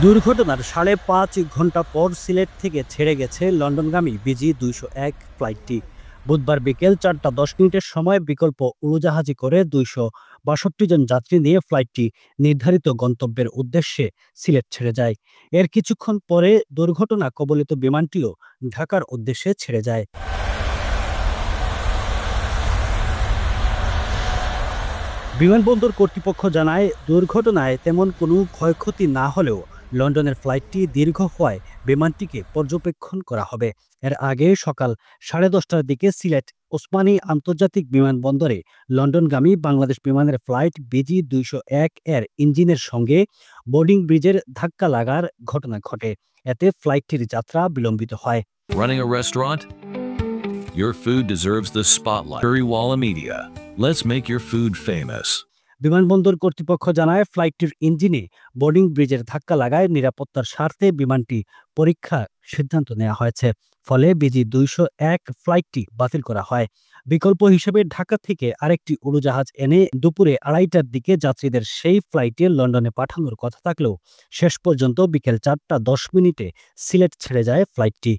দুর্ঘটনার ৫.৫ ঘণ্টা পর সিলেট থেকে ছেড়ে গেছে লন্ডনগামী BG-201 ফ্লাইটটি। বুধবার বিকেল ৪টা ১০ মিনিটের সময় বিকল্প উড়োজাহাজে করে ২৬২ জন যাত্রী নিয়ে ফ্লাইটটি নির্ধারিত গন্তব্যের উদ্দেশ্যে সিলেট ছেড়ে যায়। এর কিছুক্ষণ পরে দুর্ঘটনা কবলিত বিমানটিও ঢাকার উদ্দেশ্যে ছেড়ে যায়। বিমানবন্দর কর্তৃপক্ষ জানায়, দুর্ঘটনায় তেমন কোনো ক্ষয়ক্ষতি না হলেও লন্ডনের ফ্লাইটটি দীর্ঘ হওয়ায় বিমানটিকে পর্যবেক্ষণ করা হবে। এর আগে সকাল 10:30টার দিকে সিলেট ওসমানী আন্তর্জাতিক বিমানবন্দরে লন্ডনগামী বাংলাদেশ বিমানের ফ্লাইট BG-201 এর ইঞ্জিনের সঙ্গে বোর্ডিং ব্রিজের ধাক্কা লাগার ঘটনা ঘটে। এতে ফ্লাইটটির যাত্রা বিলম্বিত হয়। Running a restaurant? Your food deserves the spotlight. Huriwala Media. Let's make your food famous. বিমানবন্দর কর্তৃপক্ষ জানায়, ফ্লাইটটির ইঞ্জিনে বোর্ডিং ব্রিজের ধাক্কা লাগায় নিরাপত্তার স্বার্থে বিমানটি পরীক্ষার সিদ্ধান্ত নেওয়া হয়েছে। ফলে BG-201 ফ্লাইটটি বাতিল করা হয়। বিকল্প হিসেবে ঢাকা থেকে আরেকটি উড়োজাহাজ এনে দুপুরে 2:30টার দিকে যাত্রীদের সেই ফ্লাইটে লন্ডনে পাঠানোর কথা থাকলেও শেষ পর্যন্ত বিকেল 4টা 10 মিনিটে সিলেট ছেড়ে যায় ফ্লাইটটি।